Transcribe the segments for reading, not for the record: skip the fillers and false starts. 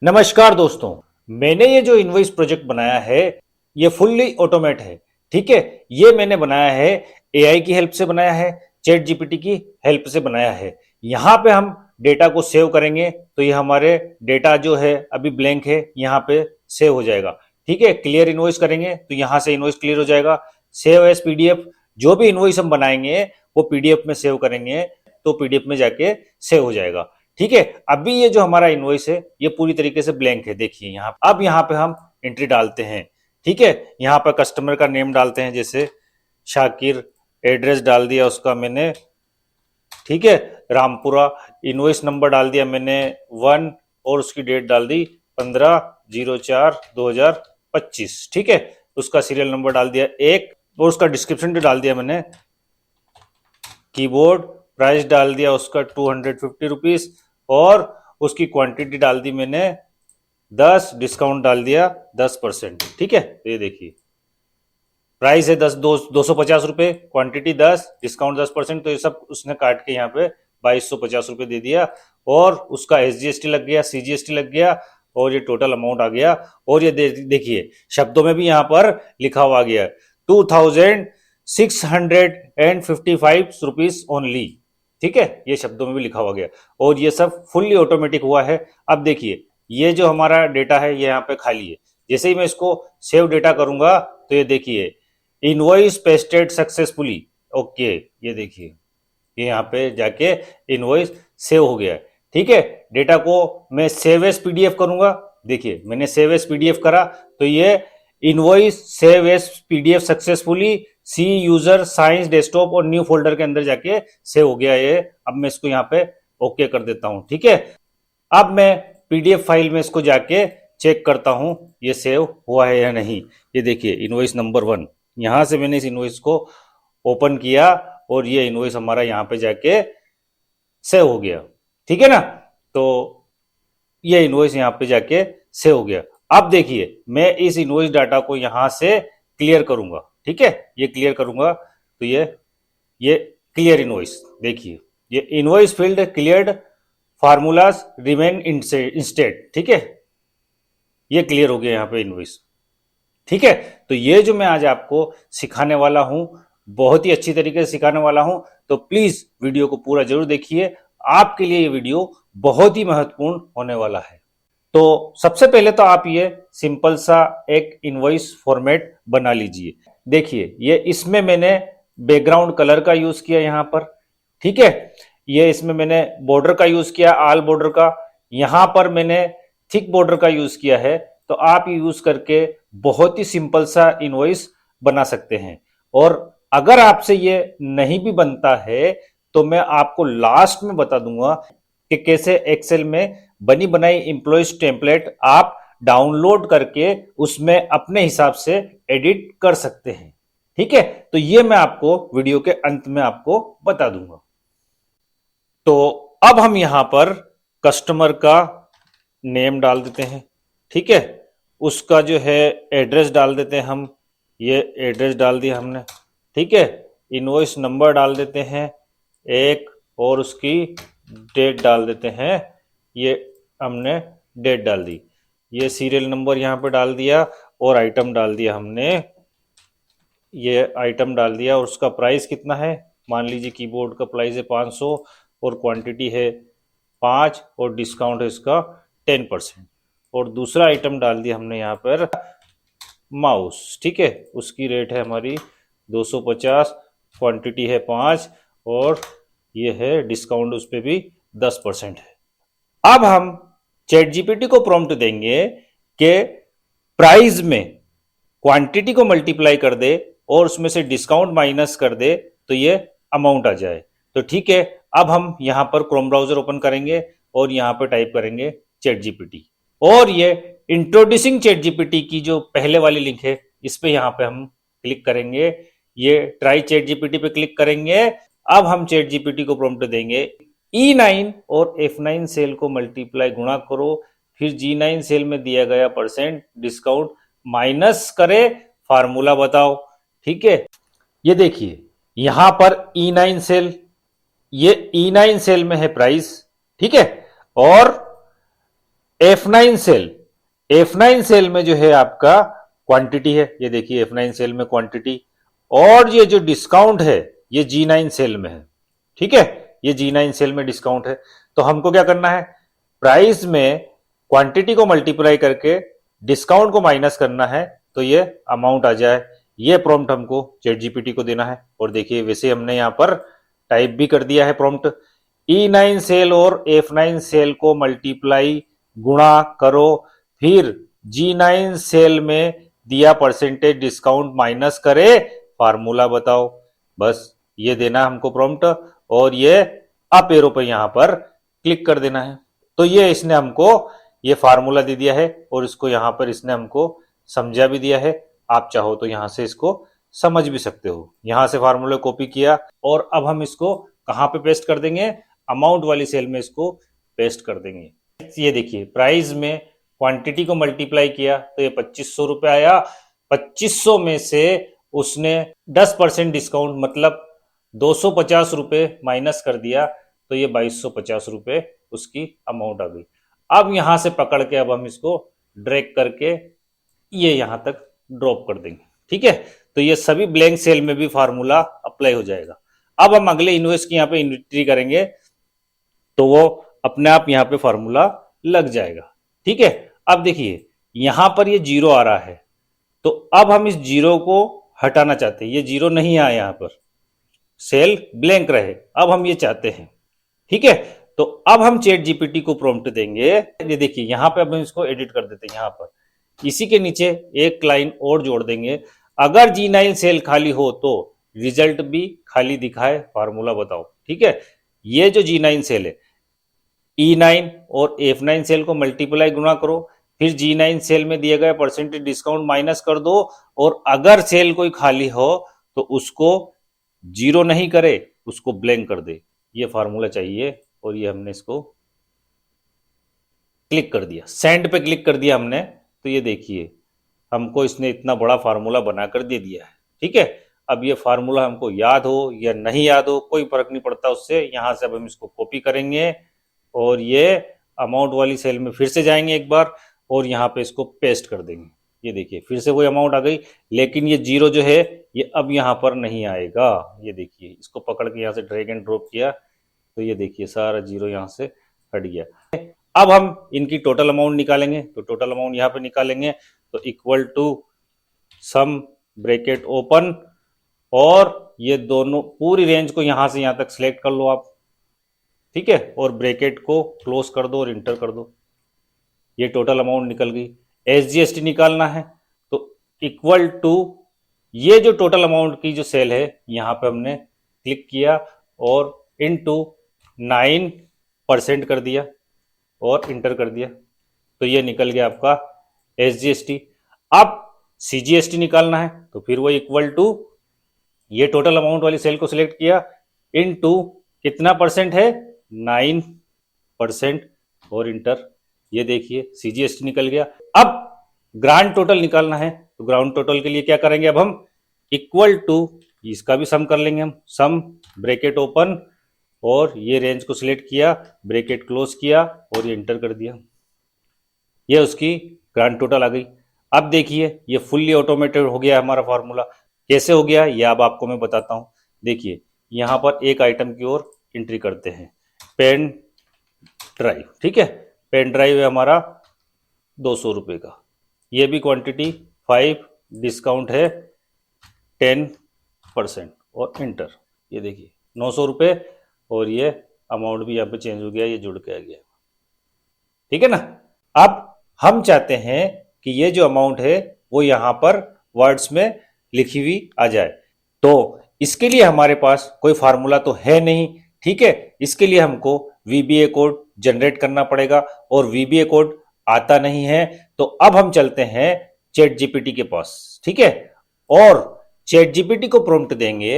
नमस्कार दोस्तों। मैंने ये जो इनवॉइस प्रोजेक्ट बनाया है ये फुल्ली ऑटोमेट है। ठीक है, ये मैंने बनाया है एआई की हेल्प से बनाया है, चैट जीपीटी की हेल्प से बनाया है। यहाँ पे हम डेटा को सेव करेंगे तो ये हमारे डेटा जो है अभी ब्लैंक है, यहाँ पे सेव हो जाएगा। ठीक है, क्लियर इनवॉइस करेंगे तो यहाँ से इनवॉइस क्लियर हो जाएगा। सेव एज पीडीएफ, जो भी इनवॉइस हम बनाएंगे वो पीडीएफ में सेव करेंगे तो पीडीएफ में जाके सेव हो जाएगा। ठीक है, अभी ये जो हमारा इनवॉइस है ये पूरी तरीके से ब्लैंक है। देखिए यहाँ, अब यहाँ पे हम एंट्री डालते हैं। ठीक है, यहाँ पर कस्टमर का नेम डालते हैं, जैसे शाकिर, एड्रेस डाल दिया उसका मैंने। ठीक है, रामपुरा, इनवॉइस नंबर डाल दिया मैंने 1 और उसकी डेट डाल दी 15/04/2025। ठीक है, उसका सीरियल नंबर डाल दिया 1 और उसका डिस्क्रिप्शन भी डाल दिया मैंने। कीबोर्ड प्राइस डाल दिया उसका 250 रुपीज और उसकी क्वांटिटी डाल दी मैंने 10, डिस्काउंट डाल दिया 10%। ठीक है, तो ये देखिए प्राइस है 250 रुपए, क्वांटिटी 10, डिस्काउंट 10%, तो ये सब उसने काट के यहाँ पे 2250 रुपए दे दिया और उसका एसजीएसटी लग गया, सीजीएसटी लग गया और ये टोटल अमाउंट आ गया। और ये देखिए शब्दों में भी यहाँ पर लिखा हुआ गया 2655 रुपीज ओनली। ठीक है, ये शब्दों में भी लिखा हुआ गया और ये सब फुल्ली ऑटोमेटिक हुआ है। अब देखिए ये जो हमारा डेटा है ये यहाँ पे खाली है। जैसे ही मैं इसको सेव डेटा करूंगा तो ये देखिए इनवॉइस पेस्टेड सक्सेसफुली। ओके, ये देखिए ये यहाँ पे जाके इनवॉइस सेव हो गया है। ठीक है, डेटा को मैं सेव एज पीडीएफ करूंगा। देखिए मैंने सेव एज पीडीएफ करा तो ये invoice save as PDF successfully C user science desktop और न्यू फोल्डर के अंदर जाके सेव हो गया ये। अब मैं इसको यहाँ पे ओके कर देता हूं। ठीक है, अब मैं पीडीएफ फाइल में इसको जाके चेक करता हूं ये सेव हुआ है या नहीं। ये देखिए इनवॉइस नंबर 1, यहां से मैंने इस इनवॉइस को ओपन किया और ये इनवॉइस हमारा यहाँ पे जाके सेव हो गया। ठीक है ना, तो ये इनवॉइस यहाँ पे जाके सेव हो गया। अब देखिए मैं इस इनवॉइस डाटा को यहां से क्लियर करूंगा। ठीक है, ये क्लियर करूंगा तो ये क्लियर इनवॉइस, देखिए ये invoice field cleared, formulas remain instead. ठीक है, ये क्लियर हो गया यहाँ पे इनवॉइस। ठीक है, तो ये जो मैं आज आपको सिखाने वाला हूं बहुत ही अच्छी तरीके से सिखाने वाला हूं, तो प्लीज वीडियो को पूरा जरूर देखिए। आपके लिए ये वीडियो बहुत ही महत्वपूर्ण होने वाला है। तो सबसे पहले तो आप ये सिंपल सा एक इनवॉइस फॉर्मेट बना लीजिए। देखिए ये इसमें मैंने बैकग्राउंड कलर का यूज किया यहाँ पर। ठीक है, ये इसमें मैंने बॉर्डर का यूज किया, आल बॉर्डर का। यहां पर मैंने थिक बॉर्डर का यूज किया है। तो आप यूज करके बहुत ही सिंपल सा इनवॉइस बना सकते हैं। और अगर आपसे ये नहीं भी बनता है तो मैं आपको लास्ट में बता दूंगा कि कैसे एक्सेल में बनी बनाई एम्प्लॉइज टेम्पलेट आप डाउनलोड करके उसमें अपने हिसाब से एडिट कर सकते हैं। ठीक है, तो ये मैं आपको वीडियो के अंत में आपको बता दूंगा। तो अब हम यहां पर कस्टमर का नेम डाल देते हैं। ठीक है, उसका जो है एड्रेस डाल देते हैं हम, ये एड्रेस डाल दिया हमने। ठीक है, इनवॉइस नंबर डाल देते हैं 1 और उसकी डेट डाल देते हैं, ये हमने डेट डाल दी। ये सीरियल नंबर यहाँ पे डाल दिया और आइटम डाल दिया हमने, ये आइटम डाल दिया और उसका प्राइस कितना है, मान लीजिए कीबोर्ड का प्राइस है 500 और क्वांटिटी है 5 और डिस्काउंट है इसका 10%। और दूसरा आइटम डाल दिया हमने यहाँ पर माउस। ठीक है, उसकी रेट है हमारी 250, क्वांटिटी है 5 और ये है डिस्काउंट उस पर भी 10% है। अब हम चैट जीपीटी को प्रॉम्प्ट देंगे कि प्राइस में क्वांटिटी को मल्टीप्लाई कर दे और उसमें से डिस्काउंट माइनस कर दे तो ये अमाउंट आ जाए। तो ठीक है, अब हम यहां पर क्रोम ब्राउजर ओपन करेंगे और यहां पर टाइप करेंगे चैट जीपीटी और ये इंट्रोड्यूसिंग चैट जीपीटी की जो पहले वाली लिंक है इस पे यहां पे हम क्लिक करेंगे। ये ट्राई चैट जीपीटी पे क्लिक करेंगे। अब हम चैट जीपीटी को प्रॉम्प्ट देंगे E9 और F9 सेल को मल्टीप्लाई गुणा करो, फिर G9 सेल में दिया गया परसेंट डिस्काउंट माइनस करे, फार्मूला बताओ। ठीक है, ये देखिए यहां पर E9 सेल, ये E9 सेल में है प्राइस। ठीक है, और F9 सेल, F9 सेल में जो है आपका क्वांटिटी है, ये देखिए F9 सेल में क्वांटिटी, और ये जो डिस्काउंट है ये G9 सेल में है। ठीक है, ये G9 सेल में डिस्काउंट है। तो हमको क्या करना है, प्राइस में क्वांटिटी को मल्टीप्लाई करके डिस्काउंट को माइनस करना है, तो ये अमाउंट आ जाए। ये प्रॉम्प्ट हमको चैट जीपीटी को देना है। और देखिए वैसे हमने यहां पर टाइप भी कर दिया है प्रॉम्प्ट, E9 सेल और F9 सेल को मल्टीप्लाई गुणा करो, फिर G9 सेल में दिया परसेंटेज डिस्काउंट माइनस करे, फार्मूला बताओ। बस ये देना हमको प्रॉम्प्ट, और ये अप एरो पे यहां पर क्लिक कर देना है। तो ये इसने हमको ये फार्मूला दे दिया है, और इसको यहां पर इसने हमको समझा भी दिया है। आप चाहो तो यहां से इसको समझ भी सकते हो। यहां से फार्मूला कॉपी किया, और अब हम इसको कहां पे पेस्ट कर देंगे, अमाउंट वाली सेल में इसको पेस्ट कर देंगे। ये देखिए प्राइस में क्वांटिटी को मल्टीप्लाई किया तो ये 2500 रुपए आया। 2500 में से उसने 10% डिस्काउंट मतलब 250 रुपए माइनस कर दिया, तो ये 2250 रुपए उसकी अमाउंट आ गई। अब यहां से पकड़ के अब हम इसको ड्रैग करके ये यहां तक ड्रॉप कर देंगे। ठीक है, तो ये सभी ब्लैंक सेल में भी फार्मूला अप्लाई हो जाएगा। अब हम अगले इनवॉइस की यहाँ पे एंट्री करेंगे, तो वो अपने आप यहाँ पे फार्मूला लग जाएगा। ठीक है, अब देखिए यहां पर ये जीरो आ रहा है, तो अब हम इस जीरो को हटाना चाहते हैं। ये जीरो नहीं आया, यहां पर सेल ब्लैंक रहे, अब हम ये चाहते हैं। ठीक है, तो अब हम चैट जीपीटी को प्रॉम्प्ट देंगे। ये देखिए यहां पे अब हम इसको एडिट कर देते हैं। यहां पर इसी के नीचे एक लाइन और जोड़ देंगे, अगर G9 सेल खाली हो तो रिजल्ट भी खाली दिखाए, फार्मूला बताओ। ठीक है, ये जो G9 सेल है, E9 और F9 सेल को मल्टीप्लाई गुणा करो, फिर G9 सेल में दिए गए परसेंटेज डिस्काउंट माइनस कर दो, और अगर सेल कोई खाली हो तो उसको जीरो नहीं करे, उसको ब्लैंक कर दे। ये फार्मूला चाहिए, और ये हमने इसको क्लिक कर दिया, सेंड पे क्लिक कर दिया हमने। तो ये देखिए हमको इसने इतना बड़ा फार्मूला बनाकर दे दिया है। ठीक है, अब ये फार्मूला हमको याद हो या नहीं याद हो कोई फर्क नहीं पड़ता उससे। यहां से अब हम इसको कॉपी करेंगे, और ये अमाउंट वाली सेल में फिर से जाएंगे एक बार, और यहाँ पे इसको पेस्ट कर देंगे। ये देखिए फिर से वही अमाउंट आ गई, लेकिन ये जीरो जो है ये अब यहाँ पर नहीं आएगा। ये देखिए इसको पकड़ के यहाँ से ड्रैग एंड ड्रॉप किया, तो ये देखिए सारा जीरो यहाँ से हट गया। अब हम इनकी टोटल अमाउंट निकालेंगे, तो टोटल अमाउंट यहाँ पे निकालेंगे, तो equal to sum bracket open, और ये दोनों पूरी रेंज को यहां से यहां तक सिलेक्ट कर लो आप। ठीक है, और ब्रैकेट को क्लोज कर दो और इंटर कर दो। ये टोटल अमाउंट निकल गई। SGST निकालना है, तो इक्वल टू ये जो टोटल अमाउंट की जो सेल है यहां पे हमने क्लिक किया और इनटू 9% कर दिया और इंटर कर दिया, तो ये निकल गया आपका SGST। अब CGST निकालना है, तो फिर वो इक्वल टू ये टोटल अमाउंट वाली सेल को सिलेक्ट किया इनटू कितना परसेंट है 9% और इंटर। ये देखिए CGST निकल गया। अब ग्रांड टोटल निकालना है, तो ग्राउंड टोटल के लिए क्या करेंगे, अब हम इक्वल टू इसका भी सम कर लेंगे हम, सम ब्रैकेट ओपन और ये रेंज को सिलेक्ट किया, ब्रैकेट क्लोज किया और ये इंटर कर दिया। ये उसकी ग्रांड टोटल आ गई। अब देखिए ये फुल्ली ऑटोमेटेड हो गया हमारा फार्मूला। कैसे हो गया ये अब आपको मैं बताता हूं। देखिए यहां पर एक आइटम की ओर एंट्री करते हैं, पेन ड्राइव। ठीक है, पेन ड्राइव है हमारा 200 रुपये का, ये भी क्वांटिटी 5, डिस्काउंट है 10% और इंटर। ये देखिए 900 रुपये और ये अमाउंट भी यहाँ पे चेंज हो गया, ये जुड़ के आ गया। ठीक है ना। अब हम चाहते हैं कि ये जो अमाउंट है वो यहां पर वर्ड्स में लिखी हुई आ जाए, तो इसके लिए हमारे पास कोई फार्मूला तो है नहीं। ठीक है, इसके लिए हमको VBA कोड जनरेट करना पड़ेगा और VBA कोड आता नहीं है। तो अब हम चलते हैं चैट जीपीटी के पास। ठीक है, और चैट जीपीटी को प्रॉम्प्ट देंगे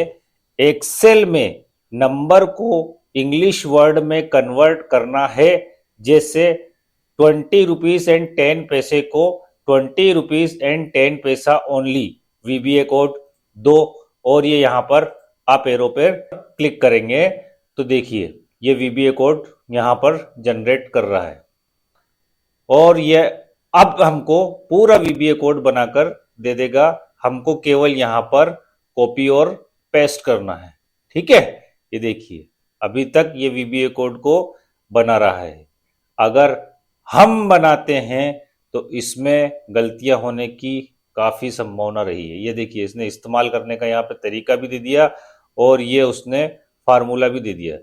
एक्सेल में नंबर को इंग्लिश वर्ड में कन्वर्ट करना है, जैसे 20 रुपीज एंड 10 पैसे को 20 रुपीज एंड 10 पैसा ओनली, VBA कोड दो। और ये यहां पर आप एरो पर क्लिक करेंगे तो देखिए ये VBA कोड यहां पर जनरेट कर रहा है। और ये अब हमको पूरा वीबीए कोड बनाकर दे देगा, हमको केवल यहां पर कॉपी और पेस्ट करना है। ठीक है, ये देखिए अभी तक ये वीबीए कोड को बना रहा है। अगर हम बनाते हैं तो इसमें गलतियां होने की काफी संभावना रही है। ये देखिए इसने इस्तेमाल करने का यहाँ पे तरीका भी दे दिया और ये उसने फार्मूला भी दे दिया।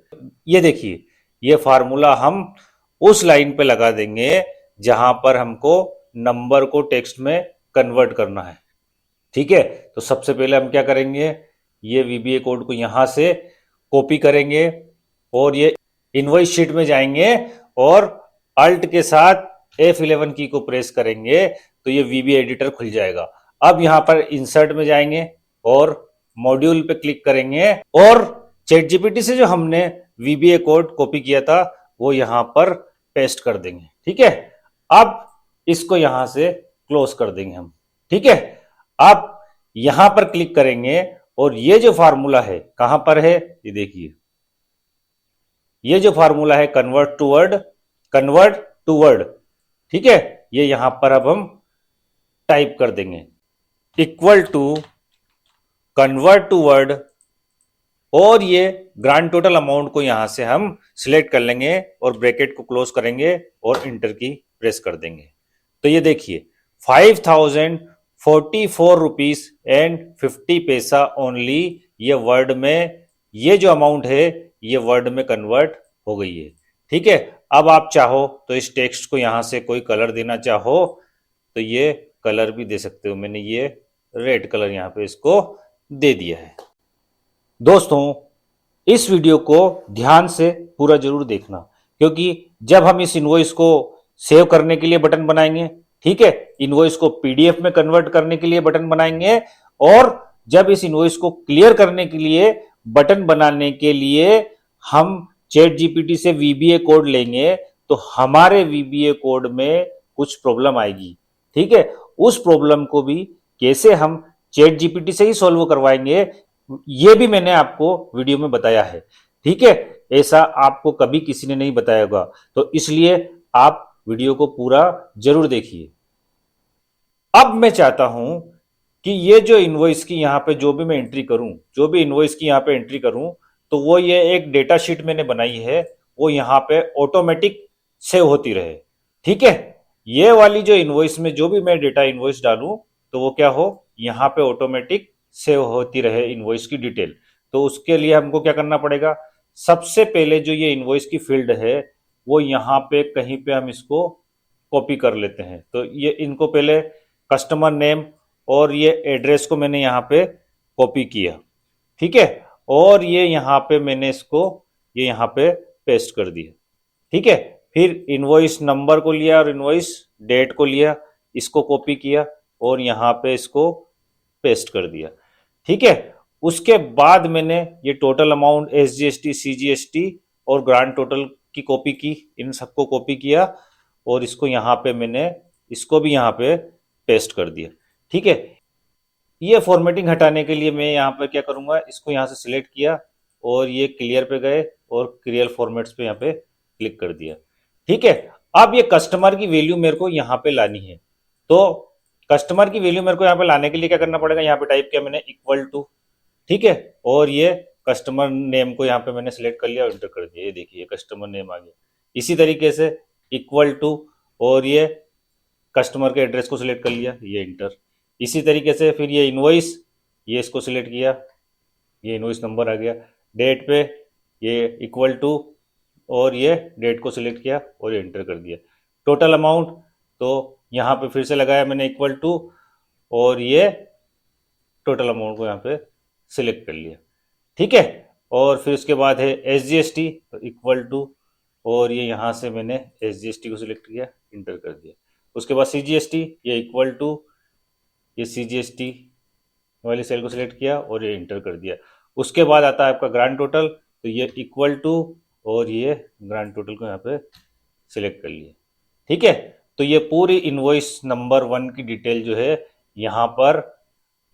ये देखिए ये फार्मूला हम उस लाइन पे लगा देंगे जहां पर हमको नंबर को टेक्स्ट में कन्वर्ट करना है। ठीक है, तो सबसे पहले हम क्या करेंगे, ये वीबीए कोड को यहां से कॉपी करेंगे और ये इनवॉइस शीट में जाएंगे और अल्ट के साथ F11 की को प्रेस करेंगे तो ये वीबीए एडिटर खुल जाएगा। अब यहां पर इंसर्ट में जाएंगे और मॉड्यूल पे क्लिक करेंगे और चैट जीपीटी से जो हमने वीबीए कोड कॉपी किया था वो यहां पर पेस्ट कर देंगे। ठीक है, अब इसको यहां से क्लोज कर देंगे हम। ठीक है, अब यहां पर क्लिक करेंगे और ये जो फार्मूला है कहां पर है, ये देखिए ये जो फार्मूला है कन्वर्ट टू वर्ड। ठीक है, ये यहां पर अब हम टाइप कर देंगे equal to convert to word और ये ग्रांड टोटल अमाउंट को यहां से हम सिलेक्ट कर लेंगे और ब्रैकेट को क्लोज करेंगे और इंटर की प्रेस कर देंगे। तो ये देखिए 5044 रुपीज एंड 50 पैसा ओनली, ये वर्ड में ये जो अमाउंट है ये वर्ड में कन्वर्ट हो गई है। ठीक है, अब आप चाहो तो इस टेक्स्ट को यहां से कोई कलर देना चाहो तो ये कलर भी दे सकते हो। मैंने ये रेड कलर यहां पे इसको दे दिया है। दोस्तों इस वीडियो को ध्यान से पूरा जरूर देखना, क्योंकि जब हम इस इनवॉइस को सेव करने के लिए बटन बनाएंगे, ठीक है, इनवॉइस को पीडीएफ में कन्वर्ट करने के लिए बटन बनाएंगे और जब इस इनवॉइस को क्लियर करने के लिए बटन बनाने के लिए हम चैट जीपीटी से वीबीए कोड लेंगे तो हमारे वीबीए कोड में कुछ प्रॉब्लम आएगी। ठीक है, उस प्रॉब्लम को भी कैसे हम चैट जीपीटी से ही सॉल्व करवाएंगे ये भी मैंने आपको वीडियो में बताया है। ठीक है, ऐसा आपको कभी किसी ने नहीं बताया होगा, तो इसलिए आप वीडियो को पूरा जरूर देखिए। अब मैं चाहता हूं कि ये जो इनवॉइस की यहां पे जो भी मैं एंट्री करूं, जो भी इनवॉइस की यहां पे एंट्री करूं, तो वो ये एक डेटा शीट मैंने बनाई है, वो यहां पे ऑटोमेटिक सेव होती रहे। ठीक है, ये वाली जो इनवॉइस में जो भी मैं डेटा इनवॉइस डालूं तो वो क्या हो, यहां पे ऑटोमेटिक सेव होती रहे इनवॉइस की डिटेल। तो उसके लिए हमको क्या करना पड़ेगा, सबसे पहले जो ये इनवॉइस की फील्ड है वो यहां पे कहीं पे हम इसको कॉपी कर लेते हैं। तो ये इनको पहले कस्टमर नेम और ये एड्रेस को मैंने यहाँ पे कॉपी किया। ठीक है, और ये यहाँ पे मैंने इसको ये यहाँ पे पेस्ट कर दिया। ठीक है, फिर इनवॉइस नंबर को लिया और इनवॉइस डेट को लिया, इसको कॉपी किया और यहाँ पे इसको पेस्ट कर दिया। ठीक है, उसके बाद मैंने ये टोटल अमाउंट, एसजीएसटी, सीजीएसटी और ग्रांड टोटल की कॉपी की, इन सबको कॉपी किया और इसको यहाँ पे मैंने इसको भी यहाँ पे पेस्ट कर दिया। ठीक है, ये फॉर्मेटिंग हटाने के लिए मैं यहाँ पे क्या करूंगा, इसको यहाँ से सिलेक्ट किया और ये क्लियर पे गए और क्लियर फॉर्मेट्स पे यहाँ पे क्लिक कर दिया। ठीक है, अब ये कस्टमर की वैल्यू मेरे को यहाँ पे लानी है, तो कस्टमर की वैल्यू मेरे को यहाँ पे लाने के लिए क्या करना पड़ेगा, यहाँ पे टाइप किया मैंने इक्वल टू। ठीक है, और ये कस्टमर नेम को यहाँ पे मैंने सिलेक्ट कर लिया और एंटर कर दिया। ये देखिए कस्टमर नेम आ गया। इसी तरीके से इक्वल टू और ये कस्टमर के एड्रेस को सिलेक्ट कर लिया, ये इंटर। इसी तरीके से फिर ये इनवॉइस, ये इसको सिलेक्ट किया, ये इनवॉइस नंबर आ गया। डेट पे ये इक्वल टू और ये डेट को सिलेक्ट किया और ये एंटर कर दिया। टोटल अमाउंट, तो यहाँ पे फिर से लगाया मैंने इक्वल टू और ये टोटल अमाउंट को यहाँ पे सिलेक्ट कर लिया। ठीक है, और फिर उसके बाद है एसजीएसटी, तो इक्वल टू और ये यहाँ से मैंने एसजीएसटी को सिलेक्ट किया, इंटर कर दिया। उसके बाद सीजीएसटी, ये इक्वल टू ये सीजीएसटी वाली सेल को सिलेक्ट किया और ये इंटर कर दिया। उसके बाद आता है आपका ग्रांड टोटल, तो ये इक्वल टू और ये ग्रांड टोटल को यहाँ पे सिलेक्ट कर लिया। ठीक है, तो ये पूरी इनवॉइस नंबर 1 की डिटेल जो है यहाँ पर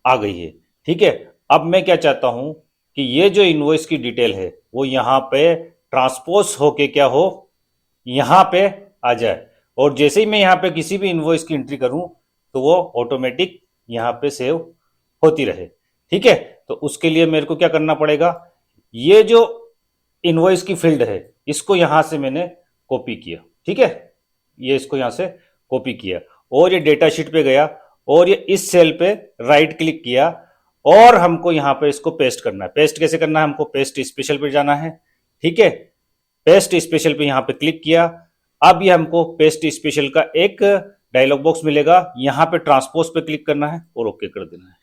आ गई है। ठीक है, अब मैं क्या चाहता हूं कि ये जो इनवॉइस की डिटेल है वो यहाँ पे ट्रांसपोज होके क्या हो, यहाँ पे आ जाए और जैसे ही मैं यहाँ पे किसी भी इनवॉइस की एंट्री करूं तो वो ऑटोमेटिक यहाँ पे सेव होती रहे। ठीक है, तो उसके लिए मेरे को क्या करना पड़ेगा, ये जो इनवॉइस की फील्ड है इसको यहां से मैंने कॉपी किया। ठीक है, ये इसको यहां से कॉपी किया और ये डेटा शीट पे गया और ये इस सेल पे राइट क्लिक किया और हमको यहां पे इसको पेस्ट करना है। पेस्ट कैसे करना है, हमको पेस्ट स्पेशल पे जाना है। ठीक है, पेस्ट स्पेशल पे यहां पे क्लिक किया। अब ये हमको पेस्ट स्पेशल का एक डायलॉग बॉक्स मिलेगा, यहां पे ट्रांसपोज पे क्लिक करना है और ओके कर देना है।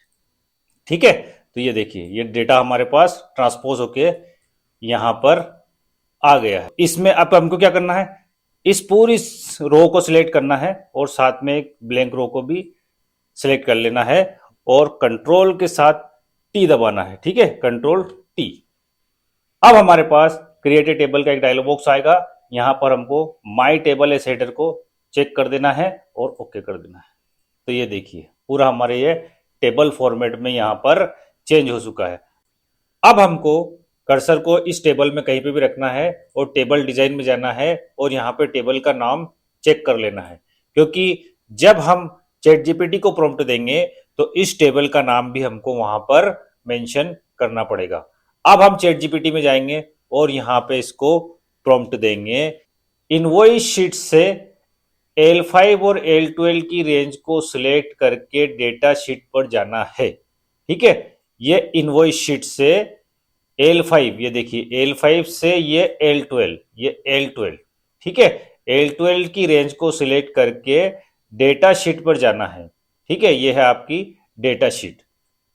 ठीक है, तो ये देखिए ये डेटा हमारे पास ट्रांसपोज होके यहां पर आ गया है। इसमें अब हमको क्या करना है, इस पूरी रो को सिलेक्ट करना है और साथ में एक ब्लैंक रो को भी सिलेक्ट कर लेना है और कंट्रोल के साथ टी दबाना है। ठीक है, कंट्रोल टी। अब हमारे पास क्रिएट ए टेबल का एक डायलॉग बॉक्स आएगा, यहां पर हमको माई टेबल एज हेडर को चेक कर देना है और ओके कर देना है। तो ये देखिए पूरा हमारे ये टेबल फॉर्मेट में यहां पर चेंज हो चुका है। अब हमको कर्सर को इस टेबल में कहीं पे भी रखना है और टेबल डिजाइन में जाना है और यहाँ पे टेबल का नाम चेक कर लेना है, क्योंकि जब हम चैट जीपीटी को प्रॉम्प्ट देंगे तो इस टेबल का नाम भी हमको वहां पर मेंशन करना पड़ेगा। अब हम चैट जीपीटी में जाएंगे और यहाँ पे इसको प्रॉम्प्ट देंगे, इनवॉइस शीट से L5 और L12 की रेंज को सिलेक्ट करके डेटा शीट पर जाना है। ठीक है, ये इनवॉइस शीट से L5, ये देखिए L5 से ये L12, ये L12। ठीक है, L12 की रेंज को सिलेक्ट करके डेटा शीट पर जाना है। ठीक है, ये है आपकी डेटा शीट।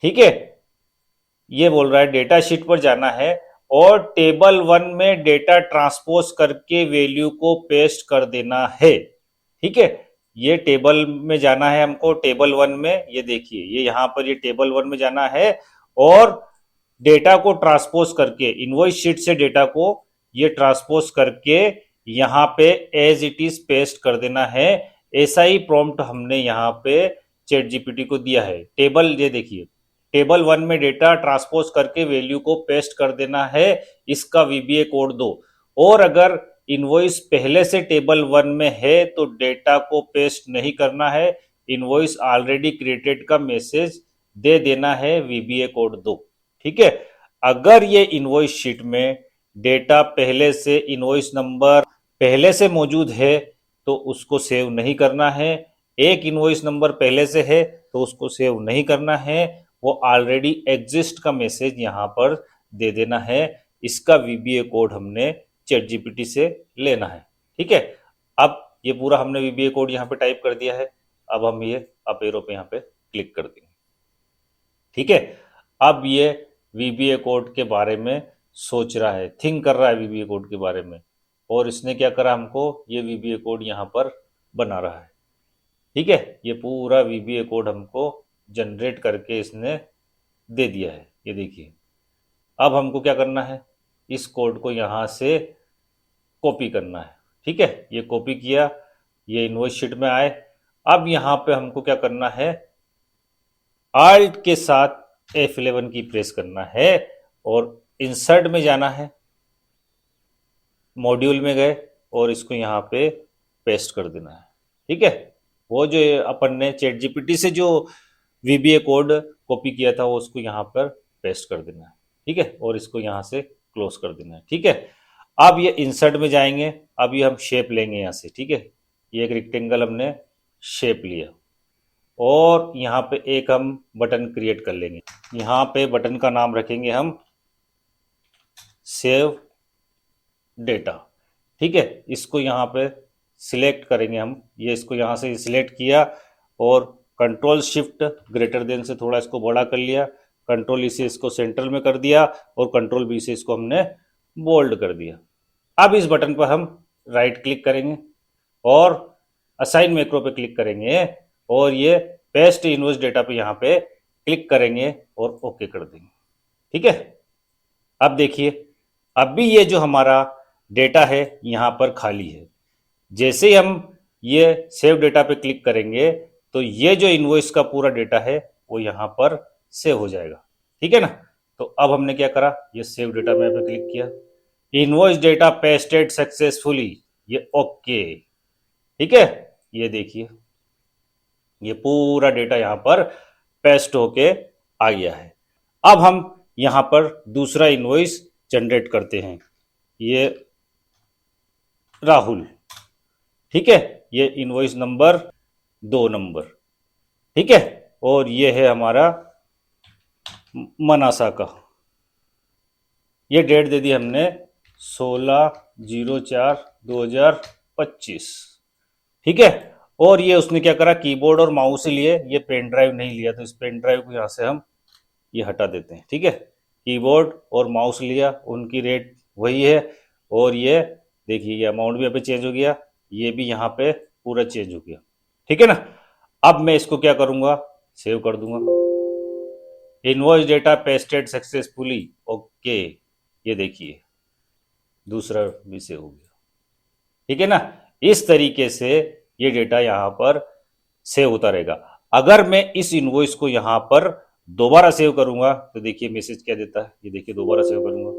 ठीक है, ये बोल रहा है डेटा शीट पर जाना है और टेबल 1 में डेटा ट्रांसपोज करके वैल्यू को पेस्ट कर देना है। ठीक है, ये टेबल में जाना है हमको, टेबल 1 में, ये देखिए ये यहां पर ये टेबल 1 में जाना है और डेटा को ट्रांसपोज करके इनवॉइस शीट से डेटा को ये ट्रांसपोज करके यहां पे एज इट इज पेस्ट कर देना है। ऐसा ही प्रॉम्प्ट हमने यहाँ पे चैट जीपीटी को दिया है। टेबल, ये देखिए टेबल 1 में डेटा ट्रांसपोज करके वैल्यू को पेस्ट कर देना है, इसका वीबीए कोड दो। और अगर इनवॉइस पहले से टेबल 1 में है तो डेटा को पेस्ट नहीं करना है, इनवॉइस ऑलरेडी क्रिएटेड का मैसेज दे देना है, वीबीए कोड दो। ठीक है, अगर ये इनवॉइस शीट में डेटा पहले से इनवॉइस नंबर पहले से मौजूद है तो उसको सेव नहीं करना है। एक इनवॉइस नंबर पहले से है तो उसको सेव नहीं करना है, वो ऑलरेडी एग्जिस्ट का मैसेज यहां पर दे देना है। इसका वीबीए कोड हमने चैट जीपीटी से लेना है। ठीक है, अब ये पूरा हमने वीबीए कोड यहाँ पे टाइप कर दिया है। अब हम ये अप एरो पे यहाँ पे क्लिक कर देंगे। ठीक है, अब ये वीबीए कोड के बारे में सोच रहा है, थिंक कर रहा है वीबीए कोड के बारे में, और इसने क्या करा, हमको ये वीबीए कोड यहाँ पर बना रहा है। ठीक है, ये पूरा वीबीए कोड हमको जनरेट करके इसने दे दिया है। ये देखिए, अब हमको क्या करना है, इस कोड को यहाँ से कॉपी करना है। ठीक है, ये कॉपी किया, ये इनवॉइस शीट में आए। अब यहाँ पे हमको क्या करना है, आल्ट के साथ F11 की प्रेस करना है और इंसर्ट में जाना है, मॉड्यूल में गए और इसको यहाँ पे पेस्ट कर देना है। ठीक है, वो जो अपन ने चैट जीपीटी से जो वीबीए कोड कॉपी किया था वो उसको यहाँ पर पेस्ट कर देना है। ठीक है, और इसको यहाँ से क्लोज कर देना है। ठीक है, अब ये इंसर्ट में जाएंगे, अब ये हम शेप लेंगे यहाँ से। ठीक है, ये एक रेक्टेंगल हमने शेप लिया और यहाँ पे एक हम बटन क्रिएट कर लेंगे। यहाँ पे बटन का नाम रखेंगे हम सेव डेटा। ठीक है, इसको यहाँ पे सिलेक्ट करेंगे हम, ये इसको यहाँ से सिलेक्ट किया और कंट्रोल शिफ्ट ग्रेटर देन से थोड़ा इसको बड़ा कर लिया, कंट्रोल इसे इसको सेंटर में कर दिया और कंट्रोल बी से इसको हमने बोल्ड कर दिया। अब इस बटन पर हम राइट क्लिक करेंगे और असाइन मैक्रो पे क्लिक करेंगे और ये पेस्ट इनवॉइस डेटा पे यहाँ पे क्लिक करेंगे और ओके कर देंगे। ठीक है, अब देखिए अभी ये जो हमारा डेटा है यहाँ पर खाली है। जैसे ही हम ये सेव डेटा पे क्लिक करेंगे तो ये जो इनवॉइस का पूरा डेटा है वो यहाँ पर सेव हो जाएगा। ठीक है ना, तो अब हमने क्या करा, ये सेव डेटा में पे क्लिक किया, इनवॉइस डेटा पेस्टेड सक्सेसफुली, ये ओके। ठीक है, ये देखिए ये पूरा डेटा यहां पर पेस्ट होके आ गया है। अब हम यहां पर दूसरा इनवॉइस जनरेट करते हैं, ये राहुल, ठीक है, ये इनवॉइस नंबर 2 नंबर, ठीक है, और ये है हमारा मनासा का, ये डेट दे दी हमने 16/04/2025, ठीक है। और ये उसने क्या करा, कीबोर्ड और माउस ही लिए, ये पेन ड्राइव नहीं लिया, तो इस पेन ड्राइव को यहां से हम ये हटा देते हैं, ठीक है। कीबोर्ड और माउस लिया, उनकी रेट वही है, और ये देखिए ये अमाउंट भी यहाँ पे चेंज हो गया, ये भी यहाँ पे पूरा चेंज हो गया, ठीक है ना। अब मैं इसको क्या करूंगा, सेव कर दूंगा, invoice data pasted successfully, okay, ये देखिए दूसरा भी सेव हो गया, ठीक है ना। इस तरीके से ये डेटा यहां पर सेव होता रहेगा। अगर मैं इस इनवॉइस को यहां पर दोबारा सेव करूंगा तो देखिए मैसेज क्या देता है, ये देखिए दोबारा सेव करूंगा,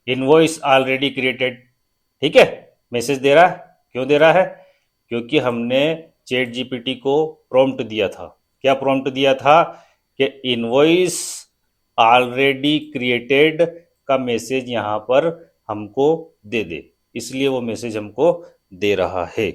इनवॉइस ऑलरेडी क्रिएटेड, ठीक है, मैसेज दे रहा है। क्यों दे रहा है, क्योंकि हमने चैट जीपीटी को प्रॉम्प्ट दिया था, क्या प्रॉम्प्ट दिया था कि इनवॉइस ऑलरेडी क्रिएटेड का मैसेज यहां पर हमको दे दे, इसलिए वो मैसेज हमको दे रहा है।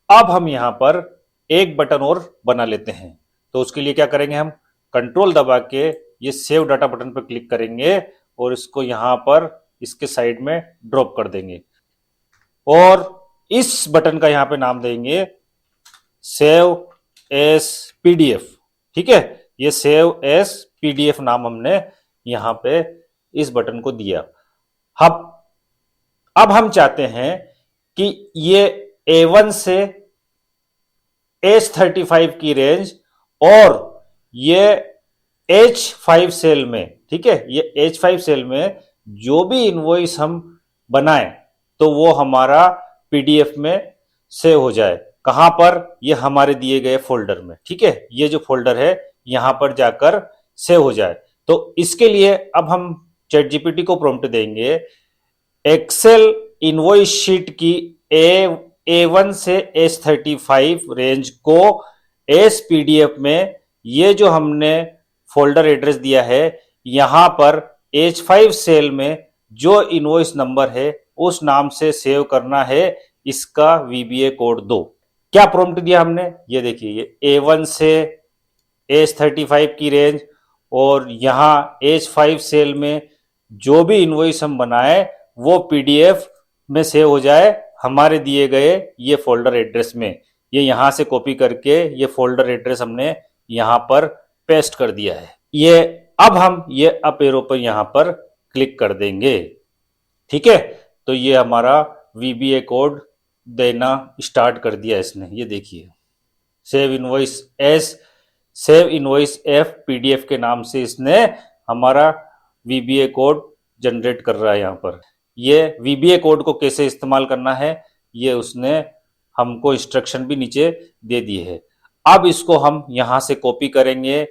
अब हम यहां पर एक बटन और बना लेते हैं, तो उसके लिए क्या करेंगे, हम कंट्रोल दबा के ये सेव डाटा बटन पर क्लिक करेंगे और इसको यहां पर इसके साइड में ड्रॉप कर देंगे, और इस बटन का यहां पे नाम देंगे सेव एस पीडीएफ, ठीक है, ये सेव एस पीडीएफ नाम हमने यहां पे इस बटन को दिया। अब हम चाहते हैं कि ये A1 से H35 की रेंज और ये H5 सेल में, ठीक है, ये H5 सेल में जो भी इनवॉइस हम बनाएं तो वो हमारा पीडीएफ में सेव हो जाए। कहां पर, ये हमारे दिए गए फोल्डर में, ठीक है, ये जो फोल्डर है यहां पर जाकर सेव हो जाए। तो इसके लिए अब हम चैट जीपीटी को प्रॉम्प्ट देंगे, एक्सेल इनवॉइस शीट की A1 से H35 रेंज को एस पीडीएफ में, ये जो हमने फोल्डर एड्रेस दिया है यहां पर H5 सेल में जो इनवॉइस नंबर है उस नाम से सेव करना है, इसका वीबीए कोड दो। क्या प्रॉम्प्ट दिया हमने, ये देखिए ये A1 से H35 की रेंज और यहां H5 सेल में जो भी इनवॉइस हम बनाए वो पीडीएफ में सेव हो जाए हमारे दिए गए ये फोल्डर एड्रेस में। ये यहां से कॉपी करके ये फोल्डर एड्रेस हमने यहां पर पेस्ट कर दिया है। ये अब हम ये अप एरो पर यहां पर क्लिक कर देंगे, ठीक है, तो ये हमारा वीबीए कोड देना स्टार्ट कर दिया इसने, ये देखिए save invoice S, save invoice F PDF के नाम से इसने हमारा वीबीए कोड जनरेट कर रहा है। यहां पर ये वीबीए कोड को कैसे इस्तेमाल करना है ये उसने हमको इंस्ट्रक्शन भी नीचे दे दी है। अब इसको हम यहां से कॉपी करेंगे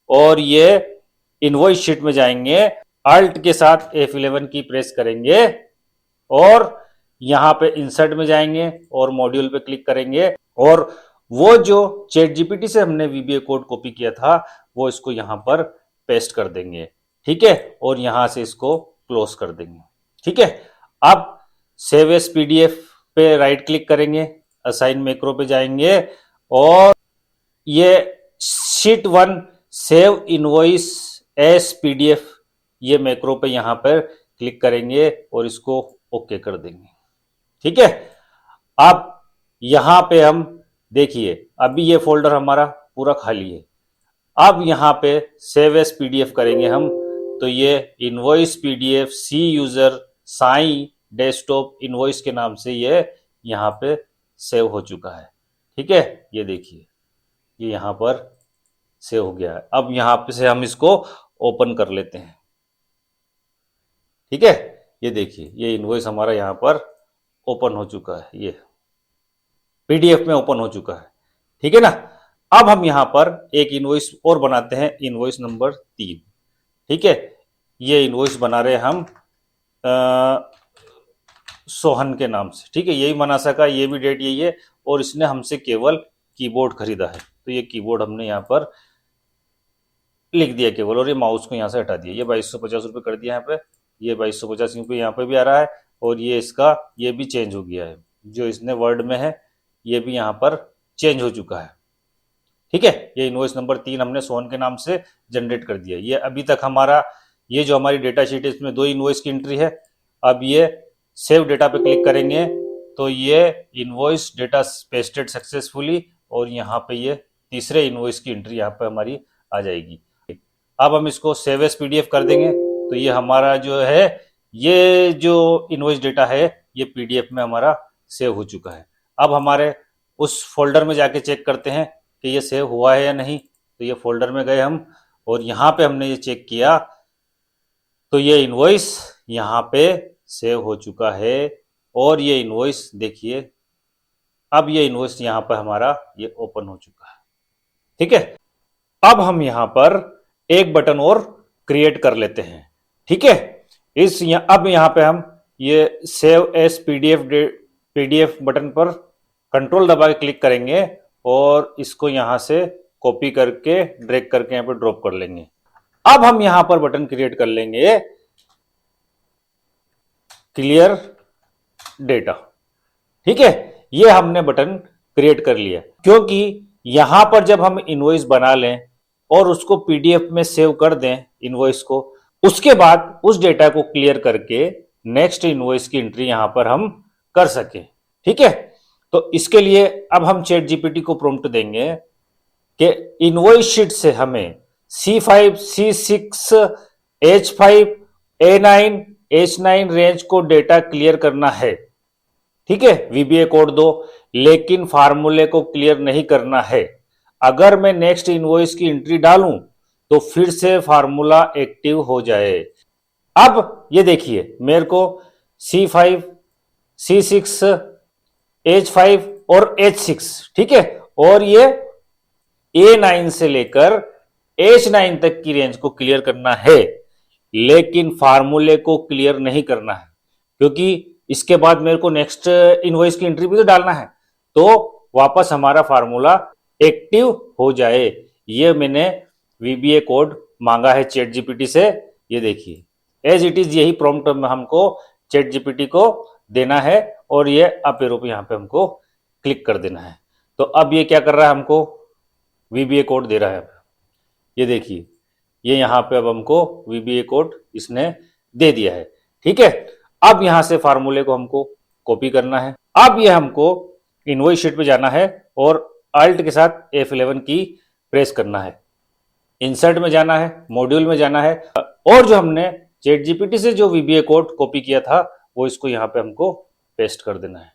और ये इनवॉइस शीट में जाएंगे, अल्ट के साथ F11 की प्रेस करेंगे और यहां पे इंसर्ट में जाएंगे और मॉड्यूल पे क्लिक करेंगे और वो जो चैट जीपीटी से हमने वीबीए कोड कॉपी किया था वो इसको यहां पर पेस्ट कर देंगे, ठीक है, और यहां से इसको क्लोज कर देंगे, ठीक है। अब सेव एस पीडीएफ पे राइट क्लिक करेंगे, असाइन मैक्रो पे जाएंगे और ये sheet 1 save invoice S PDF ये मैक्रो पे यहां पर क्लिक करेंगे और इसको ओके कर देंगे, ठीक है। अब यहां पे हम देखिए अभी ये फोल्डर हमारा पूरा खाली है। अब यहां पे सेव एस पीडीएफ करेंगे हम, तो ये इनवॉइस पीडीएफ सी यूजर साई डेस्कटॉप इनवॉइस के नाम से ये यहां पे सेव हो चुका है, ठीक है, ये देखिए ये यहां पर सेव हो गया है। अब यहां पे से हम इसको ओपन कर लेते हैं, ठीक है, ये देखिए ये इनवॉइस हमारा यहां पर ओपन हो चुका है, ये पीडीएफ में ओपन हो चुका है, ठीक है ना। अब हम यहां पर एक इनवॉइस और बनाते हैं, इनवॉइस नंबर 3, ठीक है, ये इनवॉइस बना रहे हम सोहन के नाम से, ठीक है, यही मनासा का ये भी डेट यही है, और इसने हमसे केवल कीबोर्ड खरीदा है, तो ये कीबोर्ड हमने यहाँ पर लिख दिया केवल, और ये माउस को यहाँ से हटा दिया, ये 2250 रुपये कर दिया यहाँ पे, ये 2250 यहाँ पे भी आ रहा है, और ये इसका ये भी चेंज हो गया है, जो इसने वर्ड में है ये भी यहाँ पर चेंज हो चुका है, ठीक है। ये इनवॉइस नंबर 3 हमने सोहन के नाम से जनरेट कर दिया। ये अभी तक हमारा ये जो हमारी डेटा शीट है इसमें 2 इनवॉइस की एंट्री है। अब ये सेव डेटा पे क्लिक करेंगे तो ये इनवॉइस डेटा पेस्टेड सक्सेसफुली, और यहाँ पे ये तीसरे इनवॉइस की एंट्री यहाँ पे हमारी आ जाएगी। अब हम इसको सेव एज पीडीएफ कर देंगे तो ये हमारा जो है ये जो इनवॉइस डेटा है ये पीडीएफ में हमारा सेव हो चुका है। अब हमारे उस फोल्डर में जाके चेक करते हैं कि ये सेव हुआ है या नहीं। तो ये फोल्डर में गए हम, और यहाँ पे हमने ये चेक किया तो ये इनवॉइस यहाँ पे सेव हो चुका है, और ये इनवॉइस देखिए, अब ये इनवॉइस यहाँ पर हमारा ये ओपन हो चुका है, ठीक है। अब हम यहाँ पर एक बटन और क्रिएट कर लेते हैं, ठीक है। अब यहाँ पे हम ये सेव एज पीडीएफ बटन पर कंट्रोल दबा के क्लिक करेंगे, और इसको यहाँ से कॉपी करके ड्रैग करके यहाँ पे ड्रॉप कर लेंगे। अब हम यहाँ पर बटन क्रिएट कर लेंगे क्लियर डेटा, ठीक है। ये हमने बटन क्रिएट कर लिया, क्योंकि यहां पर जब हम इनवॉइस बना लें और उसको पीडीएफ में सेव कर दें इनवॉइस को, उसके बाद उस डेटा को क्लियर करके नेक्स्ट इनवॉइस की एंट्री यहां पर हम कर सके, ठीक है। तो इसके लिए अब हम चैट जीपीटी को प्रॉम्प्ट देंगे कि इनवॉइस शीट से हमें C5, C6, H5, A9, H9 range को डेटा क्लियर करना है, ठीक है। VBA कोड दो, लेकिन फार्मूले को क्लियर नहीं करना है। अगर मैं नेक्स्ट इनवॉइस की एंट्री डालूं तो फिर से फार्मूला एक्टिव हो जाए। अब ये देखिए मेरे को C5, C6, H5 और H6, ठीक है, और ये A9 से लेकर H9 तक की रेंज को क्लियर करना है, लेकिन फार्मूले को क्लियर नहीं करना है, क्योंकि इसके बाद मेरे को नेक्स्ट इनवॉइस की एंट्री भी तो डालना है, तो वापस हमारा फार्मूला एक्टिव हो जाए। ये मैंने VBA कोड मांगा है चैट जीपीटी से, ये देखिए एज इट इज यही प्रॉम्प्ट हमको चैट जीपीटी को देना है, और ये अप एरो पे यहाँ पे हमको क्लिक कर देना है। तो अब ये क्या कर रहा है, हमको VBA कोड दे रहा है। ये देखिए ये यहाँ पे अब हमको VBA कोड इसने दे दिया है, ठीक है। अब यहां से फार्मूले को हमको कॉपी करना है। अब ये हमको इनवॉइस शीट पे जाना है और अल्ट के साथ F11 की प्रेस करना है, इंसर्ट में जाना है, मॉड्यूल में जाना है, और जो हमने चैट जीपीटी से जो VBA कोड कॉपी किया था वो इसको यहाँ पे हमको पेस्ट कर देना है,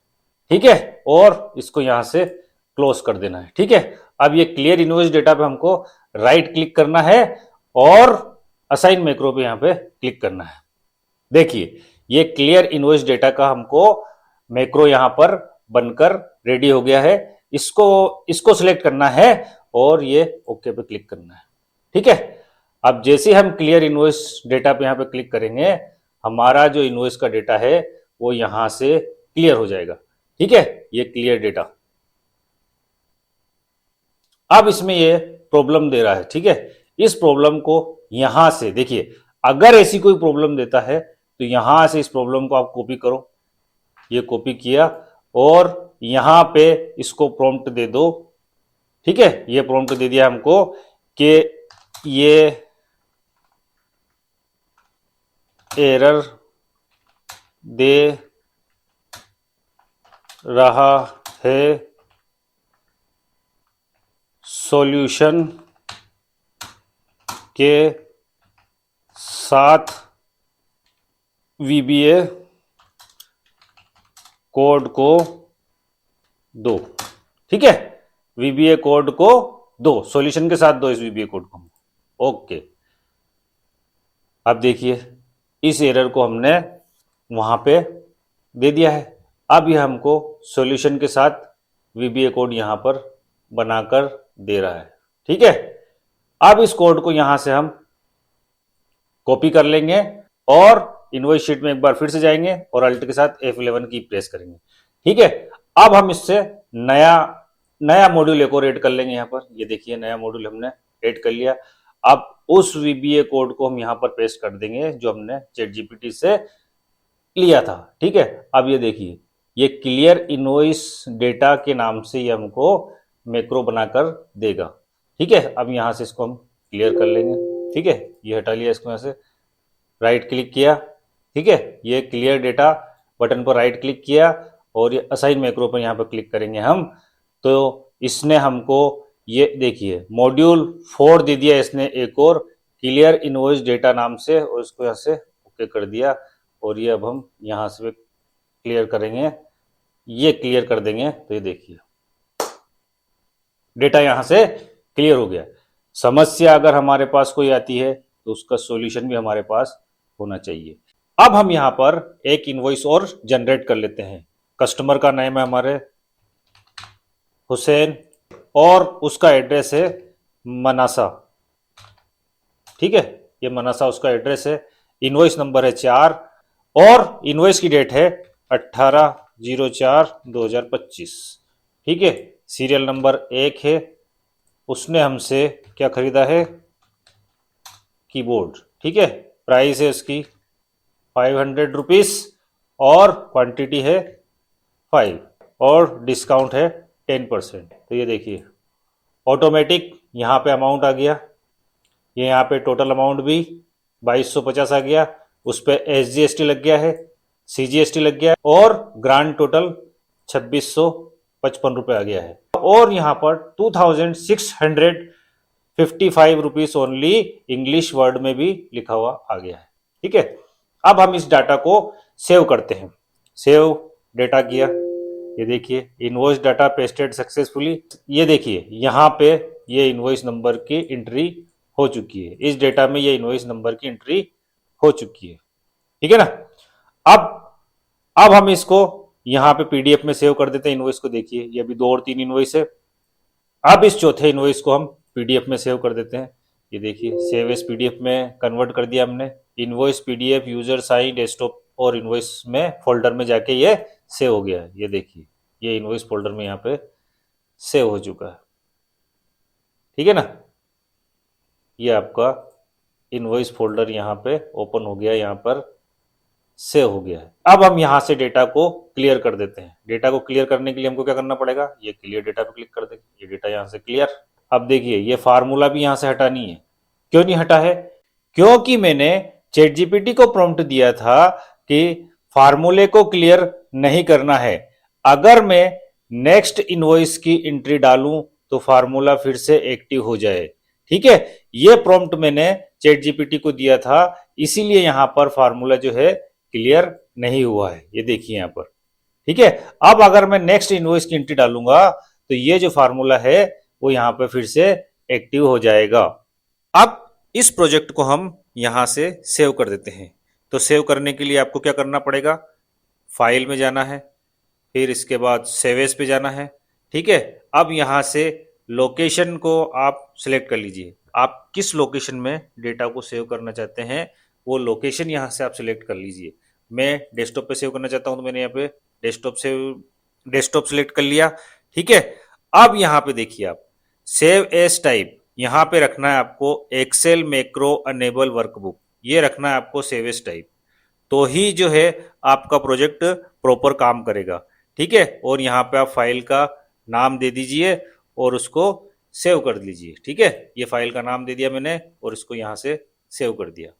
ठीक है, और इसको यहाँ से क्लोज कर देना है, ठीक है। अब ये क्लियर इनवॉइस डेटा पे हमको राइट क्लिक करना है और असाइन मैक्रो पे यहाँ पे क्लिक करना है। देखिए ये क्लियर इनवॉइस डेटा का हमको मैक्रो यहाँ पर बनकर रेडी हो गया है। इसको सिलेक्ट करना है और ये ओके पे क्लिक करना है, ठीक है। अब जैसे हम क्लियर इनवॉइस डेटा पे यहाँ पे क्लिक करेंगे, हमारा जो इनवॉइस का डेटा है वो यहां से क्लियर हो जाएगा, ठीक है। ये क्लियर डेटा। अब इसमें ये प्रॉब्लम दे रहा है, ठीक है। इस प्रॉब्लम को यहां से देखिए, अगर ऐसी कोई प्रॉब्लम देता है तो यहां से इस प्रॉब्लम को आप कॉपी करो। ये कॉपी किया और यहां पे इसको प्रॉम्प्ट दे दो, ठीक है। ये प्रॉम्प्ट दे दिया हमको कि ये एरर दे रहा है, सॉल्यूशन के साथ VBA कोड को दो, ठीक है। VBA कोड को दो, सॉल्यूशन के साथ दो इस VBA कोड को, ओके। अब देखिए इस एरर को हमने वहां पे दे दिया है। अब यह हमको सॉल्यूशन के साथ VBA कोड यहां पर बनाकर दे रहा है, ठीक है। अब इस कोड को यहां से हम कॉपी कर लेंगे और इनवॉइस शीट में एक बार फिर से जाएंगे और अल्ट के साथ F11 की प्रेस करेंगे। ठीक है, अब हम इससे नया नया मॉड्यूल एक और ऐड कर लेंगे। यहाँ पर ये देखिए नया मॉड्यूल हमने ऐड कर लिया। अब उस VBA कोड को हम यहाँ पर पेस्ट कर देंगे जो हमने ChatGPT से लिया था। ठीक है, अब ये देखिए ये क्लियर इनवॉइस डेटा के नाम से ये हमको मैक्रो बनाकर देगा। ठीक है, अब यहाँ से इसको हम क्लियर कर लेंगे। ठीक है, ये हटा लिया इसको, यहाँ से राइट क्लिक किया। ठीक है, ये क्लियर डेटा बटन पर राइट क्लिक किया और ये असाइन मैक्रो पर यहाँ पर क्लिक करेंगे हम, तो इसने हमको ये देखिए मॉड्यूल 4 दे दिया इसने एक और क्लियर इनवॉइस डेटा नाम से, और इसको यहाँ से ओके कर दिया। और ये अब हम यहाँ से क्लियर करेंगे, ये क्लियर कर देंगे तो ये देखिए डेटा यहाँ से क्लियर हो गया। समस्या अगर हमारे पास कोई आती है तो उसका सॉल्यूशन भी हमारे पास होना चाहिए। अब हम यहाँ पर एक इनवॉइस और जनरेट कर लेते हैं। कस्टमर का नाम है हमारे हुसैन और उसका एड्रेस है मनासा। ठीक है, ये मनासा उसका एड्रेस है। इनवॉइस नंबर है 4 और इनवॉइस की डेट है 18/04/2025। ठीक है, सीरियल नंबर 1 है। उसने हमसे क्या खरीदा है, कीबोर्ड। ठीक है, प्राइस है उसकी 500 रुपीज और क्वांटिटी है 5 और डिस्काउंट है 10%। तो ये देखिए ऑटोमेटिक यहाँ पे अमाउंट आ गया। ये यहाँ पे टोटल अमाउंट भी 2250 आ गया, उस पर SGST लग गया है, CGST लग गया है और ग्रांड टोटल 2655 रुपये आ गया है। और यहाँ पर 2655 रुपीज ओनली इंग्लिश वर्ड में भी लिखा हुआ आ गया है। ठीक है, अब हम इस डाटा को सेव करते हैं। सेव डेटा किया, ये देखिए इनवॉइस डाटा पेस्टेड सक्सेसफुली। ये देखिए यहाँ पे ये इनवॉइस नंबर की एंट्री हो चुकी है, इस डेटा में ये इनवॉइस नंबर की एंट्री हो चुकी है। ठीक है ना, अब हम इसको यहाँ पे PDF में सेव कर देते हैं इनवॉइस को। देखिए ये अभी 2 और 3 इनवॉइस है। अब इस चौथे इनवॉइस को हम PDF में सेव कर देते हैं। ये देखिए सेव एज PDF में कन्वर्ट कर दिया हमने। Invoice PDF user sign desktop और इनवॉइस में फोल्डर में जाके ये सेव हो गया है। ये देखिए ये इनवॉइस फोल्डर में यहाँ पे सेव हो चुका है। ठीक है ना, ये आपका इनवॉइस फोल्डर यहाँ पे ओपन हो गया, यहाँ पर सेव हो गया है। अब हम यहाँ से डेटा को क्लियर कर देते हैं। डेटा को क्लियर करने के लिए हमको क्या करना पड़ेगा, ये क्लियर डेटा पे क्लिक कर देंगे, ये डेटा यहाँ से क्लियर। अब देखिए ये फार्मूला भी यहाँ से हटा नहीं है। क्यों नहीं हटा है, क्योंकि मैंने ChatGPT को प्रॉम्प्ट दिया था कि फार्मूले को क्लियर नहीं करना है। अगर मैं नेक्स्ट इनवॉइस की एंट्री डालूं तो फार्मूला फिर से एक्टिव हो जाए। ठीक है, ये प्रॉम्प्ट मैंने ChatGPT को दिया था, इसीलिए यहाँ पर फार्मूला जो है क्लियर नहीं हुआ है। ये देखिए यहाँ पर। ठीक है, अब अगर मैं नेक्स्ट इनवॉइस की एंट्री डालूंगा तो ये जो फार्मूला है वो यहाँ पे फिर से एक्टिव हो जाएगा। अब इस प्रोजेक्ट को हम यहाँ से सेव कर देते हैं। तो सेव करने के लिए आपको क्या करना पड़ेगा, फाइल में जाना है, फिर इसके बाद सेव एज पे जाना है। ठीक है, अब यहाँ से लोकेशन को आप सिलेक्ट कर लीजिए। आप किस लोकेशन में डेटा को सेव करना चाहते हैं वो लोकेशन यहाँ से आप सिलेक्ट कर लीजिए। मैं डेस्कटॉप पे सेव करना चाहता हूँ तो मैंने यहाँ पे डेस्कटॉप सिलेक्ट कर लिया। ठीक है, अब यहाँ पे देखिए आप सेव एज टाइप यहाँ पे रखना है आपको एक्सेल मैक्रो अनेबल वर्कबुक, ये रखना है आपको सेव एज टाइप, तो ही जो है आपका प्रोजेक्ट प्रॉपर काम करेगा। ठीक है, और यहाँ पे आप फाइल का नाम दे दीजिए और उसको सेव कर लीजिए। ठीक है, ये फाइल का नाम दे दिया मैंने और इसको यहाँ से सेव कर दिया।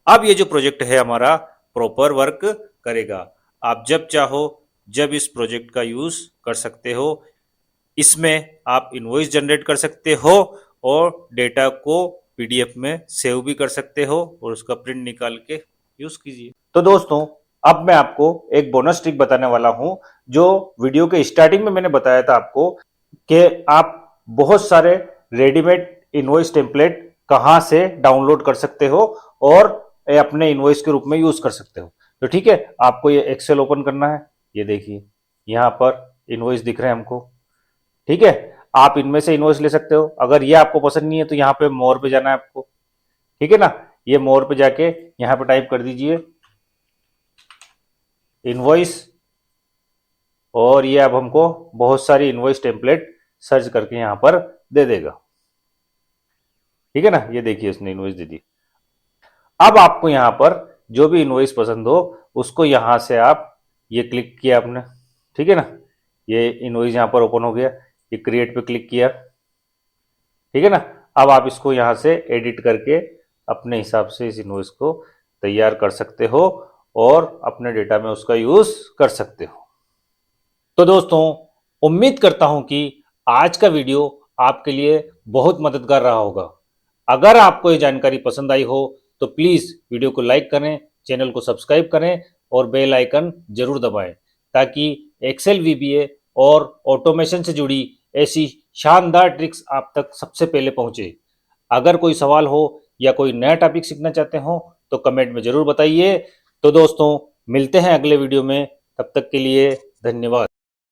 अब ये जो प्रोजेक्ट है हमारा प्रॉपर वर्क करेगा। आप जब चाहो जब इस प्रोजेक्ट का यूज कर सकते हो। इसमें आप इनवॉइस जनरेट कर सकते हो और डेटा को PDF में सेव भी कर सकते हो और उसका प्रिंट निकाल के यूज कीजिए। तो दोस्तों अब मैं आपको एक बोनस ट्रिक बताने वाला हूं, जो वीडियो के स्टार्टिंग में मैंने बताया था आपको कि आप बहुत सारे रेडीमेड इनवॉइस टेम्पलेट कहां से डाउनलोड कर सकते हो और अपने इनवॉइस के रूप में यूज कर सकते हो। तो ठीक है, आपको ये एक्सेल ओपन करना है। ये देखिए यहाँ पर इनवॉइस दिख रहे हैं हमको। ठीक है, आप इनमें से इनवॉइस ले सकते हो। अगर ये आपको पसंद नहीं है तो यहाँ पे मोर पे जाना है आपको। ठीक है ना, ये मोर पे जाके यहाँ पे टाइप कर दीजिए इनवॉइस, और ये अब हमको बहुत सारी इनवॉइस टेम्पलेट सर्च करके यहाँ पर दे देगा। ठीक है ना, ये देखिए इसने इनवॉइस दे दी। अब आपको यहाँ पर जो भी इनवॉइस पसंद हो उसको यहाँ से आप ये क्लिक किया आपने, ठीक है ना, ये इनवॉइस यहाँ पर ओपन हो गया, ये क्रिएट पे क्लिक किया, ठीक है ना। अब आप इसको यहाँ से एडिट करके अपने हिसाब से इस इनवॉइस को तैयार कर सकते हो और अपने डेटा में उसका यूज कर सकते हो। तो दोस्तों, उम्मीद करता हूं कि आज का वीडियो आपके लिए बहुत मददगार रहा होगा। अगर आपको ये जानकारी पसंद आई हो तो प्लीज़ वीडियो को लाइक करें, चैनल को सब्सक्राइब करें और बेल आइकन जरूर दबाएं, ताकि एक्सेल वीबीए और ऑटोमेशन से जुड़ी ऐसी शानदार ट्रिक्स आप तक सबसे पहले पहुंचे। अगर कोई सवाल हो या कोई नया टॉपिक सीखना चाहते हो तो कमेंट में जरूर बताइए। तो दोस्तों, मिलते हैं अगले वीडियो में, तब तक के लिए धन्यवाद।